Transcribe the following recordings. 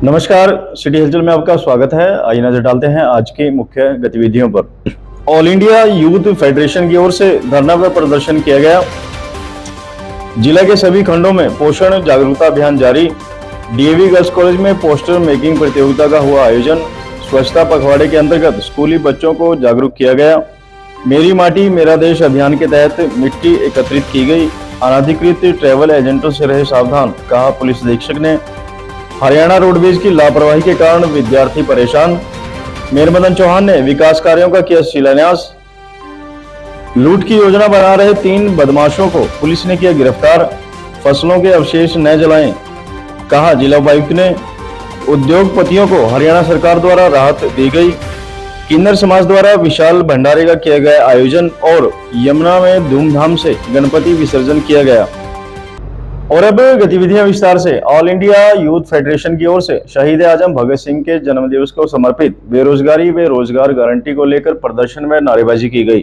नमस्कार, सिटी हलचल में आपका स्वागत है। आइए नजर डालते हैं आज की मुख्य गतिविधियों पर। ऑल इंडिया यूथ फेडरेशन की ओर से धरना व प्रदर्शन किया गया। जिला के सभी खंडों में पोषण जागरूकता अभियान जारी। डीएवी गर्ल्स कॉलेज में पोस्टर मेकिंग प्रतियोगिता का हुआ आयोजन। स्वच्छता पखवाड़े के अंतर्गत स्कूली बच्चों को जागरूक किया गया। मेरी माटी मेरा देश अभियान के तहत मिट्टी एकत्रित की गई। अनाधिकृत ट्रैवल एजेंटों से रहे सावधान, कहा पुलिस अधीक्षक ने। हरियाणा रोडवेज की लापरवाही के कारण विद्यार्थी परेशान। मेयर मदन चौहान ने विकास कार्यों का किया शिलान्यास। लूट की योजना बना रहे 3 बदमाशों को पुलिस ने किया गिरफ्तार। फसलों के अवशेष न जलाएं, कहा जिला उपायुक्त ने। उद्योगपतियों को हरियाणा सरकार द्वारा राहत दी गई। किन्नर समाज द्वारा विशाल भंडारे का किया गया आयोजन और यमुना में धूमधाम से गणपति विसर्जन किया गया। और अब गतिविधियां विस्तार से। ऑल इंडिया यूथ फेडरेशन की ओर से शहीद आजम भगत सिंह के जन्मदिवस को समर्पित बेरोजगारी व रोजगार गारंटी को लेकर प्रदर्शन में नारेबाजी की गई।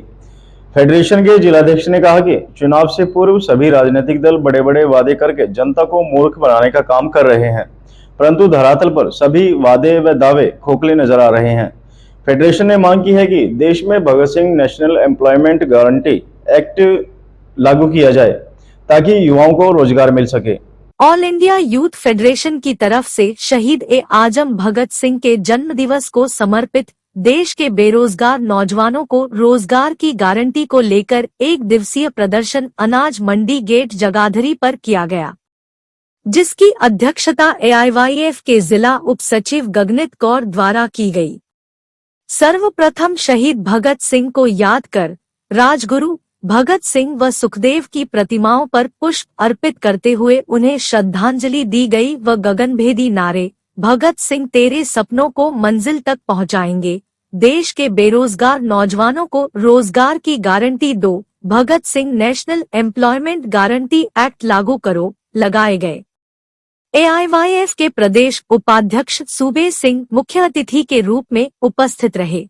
फेडरेशन के जिलाध्यक्ष ने कहा कि चुनाव से पूर्व सभी राजनीतिक दल बड़े बड़े वादे करके जनता को मूर्ख बनाने का काम कर रहे हैं, परंतु धरातल पर सभी वादे व दावे खोखले नजर आ रहे हैं। फेडरेशन ने मांग की है कि देश में Bhagat Singh national employment guarantee act लागू किया जाए ताकि युवाओं को रोजगार मिल सके। ऑल इंडिया यूथ फेडरेशन की तरफ से शहीद आजम भगत सिंह के जन्मदिवस को समर्पित देश के बेरोजगार नौजवानों को रोजगार की गारंटी को लेकर 1 दिवसीय प्रदर्शन अनाज मंडी गेट जगाधरी पर किया गया, जिसकी अध्यक्षता AIYF के जिला उप सचिव गगनित कौर द्वारा की गई। सर्वप्रथम शहीद भगत सिंह को याद कर राजगुरु भगत सिंह व सुखदेव की प्रतिमाओं पर पुष्प अर्पित करते हुए उन्हें श्रद्धांजलि दी गई व गगनभेदी नारे भगत सिंह तेरे सपनों को मंजिल तक पहुंचाएंगे, देश के बेरोजगार नौजवानों को रोजगार की गारंटी दो, Bhagat Singh national employment guarantee act लागू करो लगाए गए। AIYF के प्रदेश उपाध्यक्ष सूबे सिंह मुख्य अतिथि के रूप में उपस्थित रहे।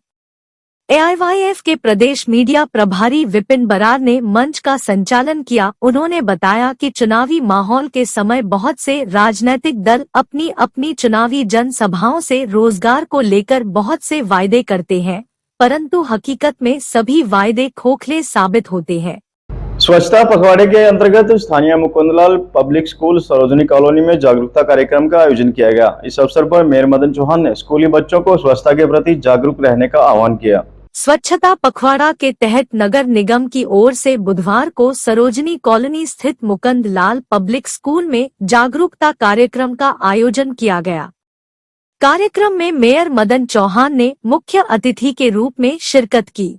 AIYF के प्रदेश मीडिया प्रभारी विपिन बरार ने मंच का संचालन किया। उन्होंने बताया कि चुनावी माहौल के समय बहुत से राजनीतिक दल अपनी अपनी चुनावी जनसभाओं से रोजगार को लेकर बहुत से वायदे करते हैं, परंतु हकीकत में सभी वायदे खोखले साबित होते हैं। स्वच्छता पखवाड़े के अंतर्गत स्थानीय Mukundlal public school Sarojini colony में जागरूकता कार्यक्रम का आयोजन किया गया। इस अवसर पर मेयर मदन चौहान ने स्कूली बच्चों को स्वच्छता के प्रति जागरूक रहने का आह्वान किया। स्वच्छता पखवाड़ा के तहत नगर निगम की ओर से बुधवार को सरोजनी कॉलोनी स्थित मुकुंद लाल पब्लिक स्कूल में जागरूकता कार्यक्रम का आयोजन किया गया। कार्यक्रम में मेयर मदन चौहान ने मुख्य अतिथि के रूप में शिरकत की।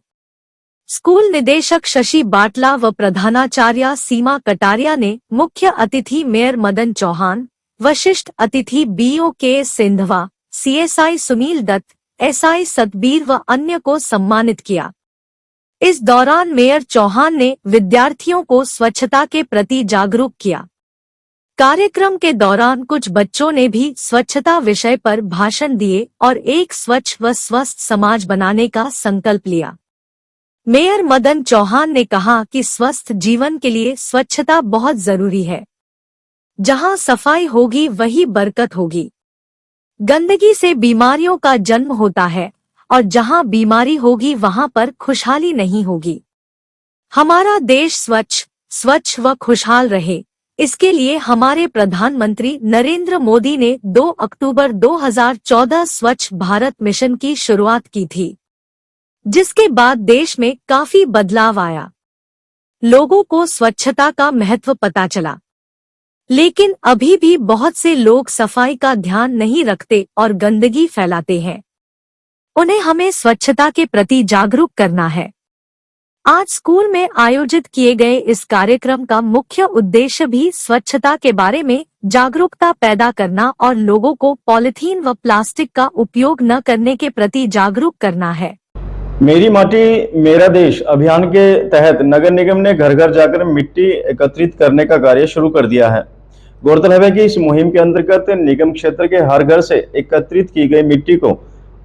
स्कूल निदेशक शशि बाटला व प्रधानाचार्य सीमा कटारिया ने मुख्य अतिथि मेयर मदन चौहान, वशिष्ठ अतिथि BO के सिंधवा, CSI सुनील दत्त, SI सतबीर व अन्य को सम्मानित किया। इस दौरान मेयर चौहान ने विद्यार्थियों को स्वच्छता के प्रति जागरूक किया। कार्यक्रम के दौरान कुछ बच्चों ने भी स्वच्छता विषय पर भाषण दिए और एक स्वच्छ व स्वस्थ समाज बनाने का संकल्प लिया। मेयर मदन चौहान ने कहा कि स्वस्थ जीवन के लिए स्वच्छता बहुत जरूरी है। जहां सफाई होगी वही बरकत होगी। गंदगी से बीमारियों का जन्म होता है और जहां बीमारी होगी वहां पर खुशहाली नहीं होगी। हमारा देश स्वच्छ व खुशहाल रहे, इसके लिए हमारे प्रधानमंत्री नरेंद्र मोदी ने 2 अक्टूबर 2014 स्वच्छ भारत मिशन की शुरुआत की थी, जिसके बाद देश में काफी बदलाव आया। लोगों को स्वच्छता का महत्व पता चला, लेकिन अभी भी बहुत से लोग सफाई का ध्यान नहीं रखते और गंदगी फैलाते हैं। उन्हें हमें स्वच्छता के प्रति जागरूक करना है। आज स्कूल में आयोजित किए गए इस कार्यक्रम का मुख्य उद्देश्य भी स्वच्छता के बारे में जागरूकता पैदा करना और लोगों को पॉलिथीन व प्लास्टिक का उपयोग न करने के प्रति जागरूक करना है। मेरी माटी मेरा देश अभियान के तहत नगर निगम ने घर घर जाकर मिट्टी एकत्रित करने का कार्य शुरू कर दिया है। गौरतलब है कि इस मुहिम के अंतर्गत निगम क्षेत्र के हर घर से एकत्रित की गई मिट्टी को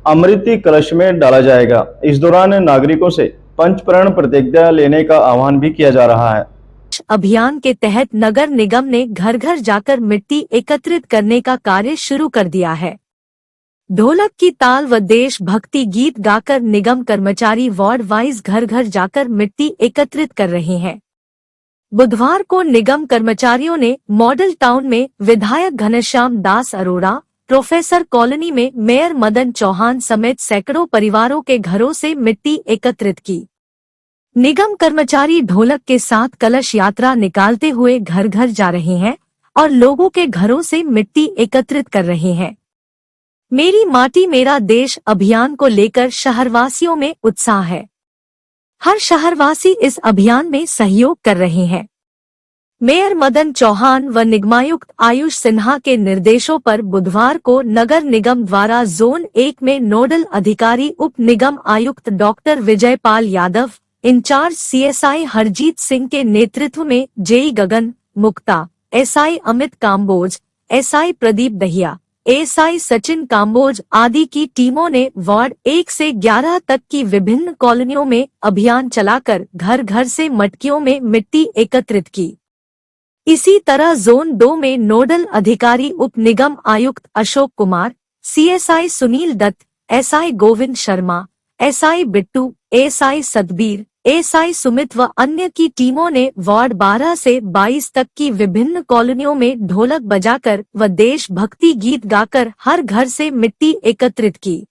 अमृति कलश में डाला जाएगा। इस दौरान नागरिकों से पंचप्राण प्रतिज्ञा लेने का आह्वान भी किया जा रहा है। स्वच्छ अभियान के तहत नगर निगम ने घर घर जाकर मिट्टी एकत्रित करने का कार्य शुरू कर दिया है। ढोलक की ताल व देशभक्ति गीत गाकर निगम कर्मचारी वार्ड वाइज घर घर जाकर मिट्टी एकत्रित कर रहे हैं। बुधवार को निगम कर्मचारियों ने मॉडल टाउन में विधायक घनश्याम दास अरोड़ा, प्रोफेसर कॉलोनी में मेयर मदन चौहान समेत सैकड़ों परिवारों के घरों से मिट्टी एकत्रित की। निगम कर्मचारी ढोलक के साथ कलश यात्रा निकालते हुए घर घर जा रहे हैं और लोगों के घरों से मिट्टी एकत्रित कर रहे हैं। मेरी माटी मेरा देश अभियान को लेकर शहरवासियों में उत्साह है। हर शहरवासी इस अभियान में सहयोग कर रहे हैं। मेयर मदन चौहान व निगमायुक्त आयुष सिन्हा के निर्देशों पर बुधवार को नगर निगम द्वारा जोन 1 में नोडल अधिकारी उप निगम आयुक्त doctor Vijaypal Yadav, in-charge CSI Harjeet Singh के नेतृत्व में JE Gagan Mukta, SI Amit Kamboj, SI Pradeep Dahiya, ASI Sachin Kamboj आदि की टीमों ने वार्ड 1 से 11 तक की विभिन्न कॉलोनियों में अभियान चलाकर घर घर से मटकियों में मिट्टी एकत्रित की। इसी तरह जोन 2 में नोडल अधिकारी उप निगम आयुक्त Ashok Kumar, CSI Sunil Dutt, SI Govind Sharma, SI Bittu, ASI Satbir, ASI Sumit व अन्य की टीमों ने वार्ड 12 से 22 तक की विभिन्न कॉलोनियों में ढोलक बजाकर व देशभक्ति गीत गाकर हर घर से मिट्टी एकत्रित की।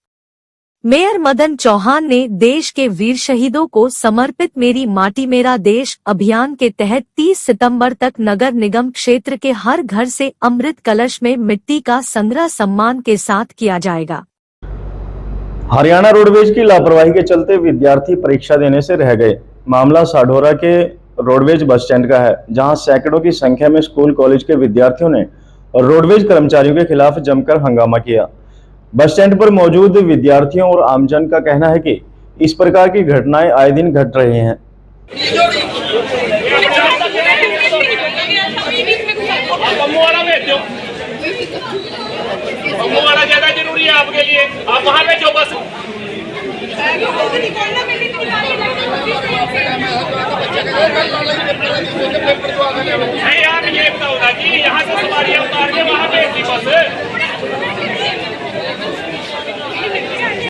मेयर मदन चौहान ने देश के वीर शहीदों को समर्पित मेरी माटी मेरा देश अभियान के तहत 30 सितंबर तक नगर निगम क्षेत्र के हर घर से अमृत कलश में मिट्टी का संग्रह सम्मान के साथ किया जाएगा। हरियाणा रोडवेज की लापरवाही के चलते विद्यार्थी परीक्षा देने से रह गए। मामला साढौरा के रोडवेज बस स्टैंड का है, जहां सैकड़ों की संख्या में स्कूल कॉलेज के विद्यार्थियों ने रोडवेज कर्मचारियों के खिलाफ जमकर हंगामा किया। बस स्टैंड पर मौजूद विद्यार्थियों और आमजन का कहना है कि इस प्रकार की घटनाएं आए दिन घट रही हैं। ज्यादा जरूरी है आपके लिए, आप वहाँ पे जो बस नहीं, आप ये बताओ ना कि यहाँ से सवारियाँ उतार के वहाँ पे बस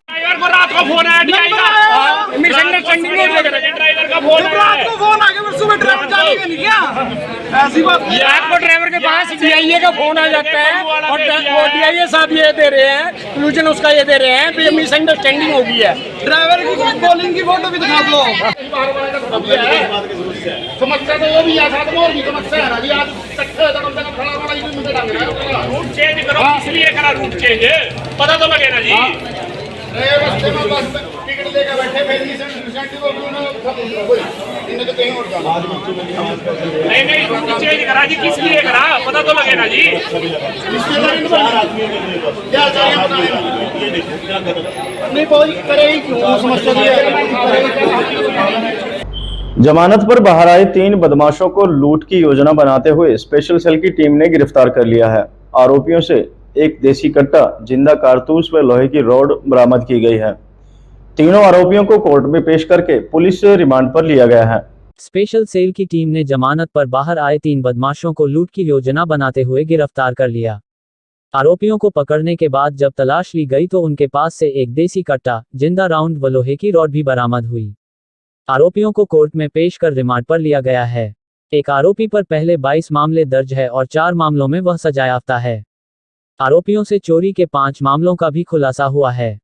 ड्राइवर को रात को फोन आया मिसअंडरस्टैंडिंग हो जाएगा। ड्राइवर का फोन रात को फोन आ गया, सुबह ड्राइवर जाएगा नहीं क्या? ऐसी बात नहीं। आपको ड्राइवर के पास डीआईए का फोन आ जाता है और वो डीआईए साहब ये दे रहे हैं, क्लूजन उसका ये दे रहे हैं, मिसअंडरस्टैंडिंग हो गई है। ड्राइवर की कॉलिंग की फोटो भी दिखा दो। समस्या तो वो भी है, साथ में और भी समस्या है। आज रूट चेंज करो, इसलिए करा रूट चेंज, पता तो लगे ना जी। टिकट लेकर बैठे नहीं रूट चेंज करा जी, किस लिए करा पता तो लगे ना जी। जमानत पर बाहर आए 3 बदमाशों को लूट की योजना बनाते हुए स्पेशल सेल की टीम ने गिरफ्तार कर लिया है। आरोपियों से एक देसी कट्टा, जिंदा कारतूस व लोहे की रॉड बरामद की गई है। तीनों आरोपियों को कोर्ट में पेश करके पुलिस से रिमांड पर लिया गया है। स्पेशल सेल की टीम ने जमानत पर बाहर आए 3 बदमाशों को लूट की योजना बनाते हुए गिरफ्तार कर लिया। आरोपियों को पकड़ने के बाद जब तलाश ली गई तो उनके पास से एक देसी कट्टा, जिंदा राउंड व लोहे की रॉड भी बरामद हुई। आरोपियों को कोर्ट में पेश कर रिमांड पर लिया गया है। एक आरोपी पर पहले 22 मामले दर्ज है और 4 मामलों में वह सजायाफ्ता है। आरोपियों से चोरी के 5 मामलों का भी खुलासा हुआ है।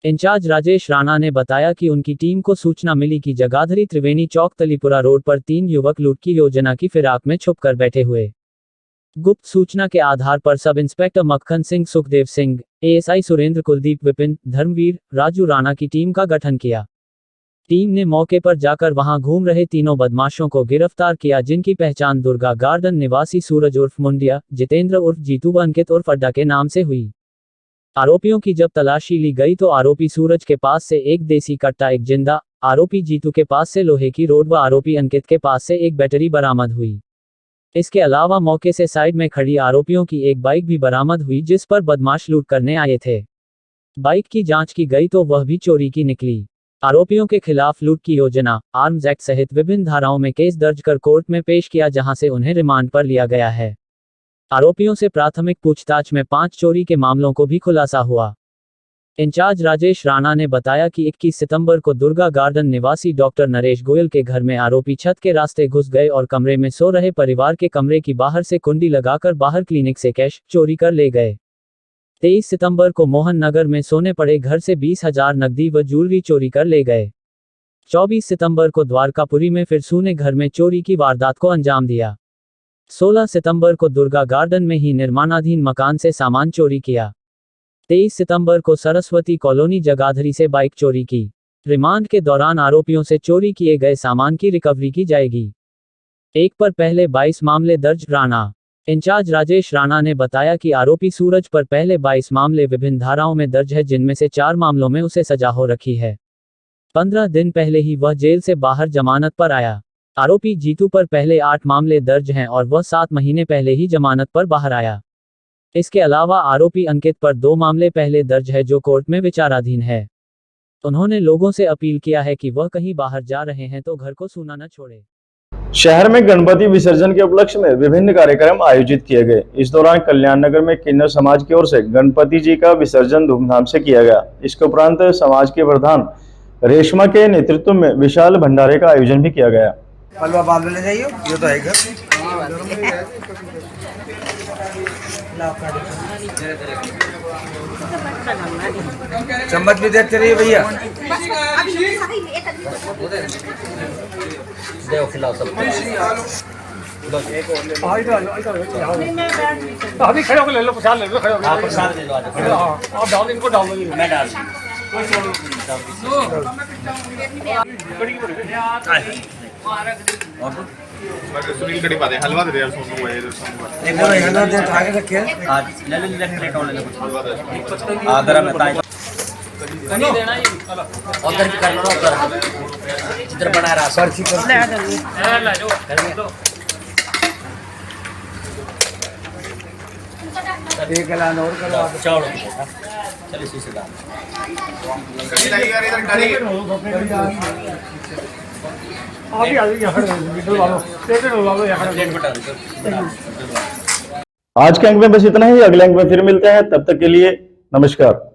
इंचार्ज राजेश राणा ने बताया कि उनकी टीम को सूचना मिली कि जगाधरी त्रिवेणी चौक तलीपुरा रोड पर 3 युवक लूट की योजना की फिराक में छुपकर बैठे हुए। गुप्त सूचना के आधार पर सब इंस्पेक्टर मक्खन सिंह, सुखदेव सिंह, एएसआई सुरेंद्र, कुलदीप, विपिन, धर्मवीर, राजू राणा की टीम का गठन किया। टीम ने मौके पर जाकर वहां घूम रहे तीनों बदमाशों को गिरफ्तार किया, जिनकी पहचान दुर्गा गार्डन निवासी सूरज उर्फ मुंडिया, जितेंद्र उर्फ जीतू व अंकित उर्फ अड्डा के नाम से हुई। आरोपियों की जब तलाशी ली गई तो आरोपी सूरज के पास से एक देसी कट्टा, एक जिंदा, आरोपी जीतू के पास से लोहे की रॉड व आरोपी अंकित के पास से एक बैटरी बरामद हुई। इसके अलावा मौके से साइड में खड़ी आरोपियों की एक बाइक भी बरामद हुई, जिस पर बदमाश लूट करने आए थे। बाइक की जांच की गई तो वह भी चोरी की निकली। आरोपियों के खिलाफ लूट की योजना, आर्म्स एक्ट सहित विभिन्न धाराओं में केस दर्ज कर कोर्ट में पेश किया, जहां से उन्हें रिमांड पर लिया गया है। आरोपियों से प्राथमिक पूछताछ में 5 चोरी के मामलों को भी खुलासा हुआ। इंचार्ज राजेश राणा ने बताया कि 21 सितंबर को दुर्गा गार्डन निवासी डॉक्टर नरेश गोयल के घर में आरोपी छत के रास्ते घुस गए और कमरे में सो रहे परिवार के कमरे की बाहर से कुंडी लगाकर बाहर क्लिनिक से कैश चोरी कर ले गए। 23 सितंबर को मोहन नगर में सोने पड़े घर से 20,000 नकदी व ज्वेलरी चोरी कर ले गए। 24 सितंबर को द्वारकापुरी में फिर सूने घर में चोरी की वारदात को अंजाम दिया। 16 सितंबर को दुर्गा गार्डन में ही निर्माणाधीन मकान से सामान चोरी किया। 23 सितंबर को सरस्वती कॉलोनी जगाधरी से बाइक चोरी की। रिमांड के दौरान आरोपियों से चोरी किए गए सामान की रिकवरी की जाएगी। एक पर पहले 22 मामले दर्ज। राणा इंचार्ज राजेश राणा ने बताया कि आरोपी सूरज पर पहले 22 मामले विभिन्न धाराओं में दर्ज है, जिनमें से 4 मामलों में उसे सजा हो रखी है। 15 दिन पहले ही वह जेल से बाहर जमानत पर आया। आरोपी जीतू पर पहले 8 मामले दर्ज हैं और वह 7 महीने पहले ही जमानत पर बाहर आया। इसके अलावा आरोपी अंकित पर 2 मामले पहले दर्ज है, जो कोर्ट में विचाराधीन है। उन्होंने लोगों से अपील किया है कि वह कहीं बाहर जा रहे हैं तो घर को सूना न छोड़े। शहर में गणपति विसर्जन के उपलक्ष्य में विभिन्न कार्यक्रम आयोजित किए गए। इस दौरान कल्याण नगर में किन्नर समाज की ओर से गणपति जी का विसर्जन धूमधाम से किया गया। इसके उपरांत समाज के प्रधान रेशमा के नेतृत्व में विशाल भंडारे का आयोजन भी किया गया। हलवा बाद में ले जाइए, ये तो है घर। चम्मच भी देते रहिए भैया। अभी खड़े होकर ले लो, प्रसाद ले लो, खड़े होकर प्रसाद ले लो। आप डाल इनको डाल दो, मैं डाल सुनील कड़ी बात है, हलवा दे दे यार, सोनू है इधर, सोनू है। एक बार हलवा दे उठा के रखिए। आज ले लो, ले प्लेट और ले लो कुछ। आदरा में ताई नहीं देना ये उधर भी कर लो, उधर इधर बना रहा पर्ची पर ले लो। एक गलान और करो। चलो चलिए शीशे दाल कड़ी लगी यार, इधर कड़ी अभी आ जाइए, खड़े लो, प्लेट लो लो, यहाँ प्लेट बटा दो। आज के अंक में बस इतना ही। अगले अंक में फिर मिलते हैं, तब तक के लिए नमस्कार।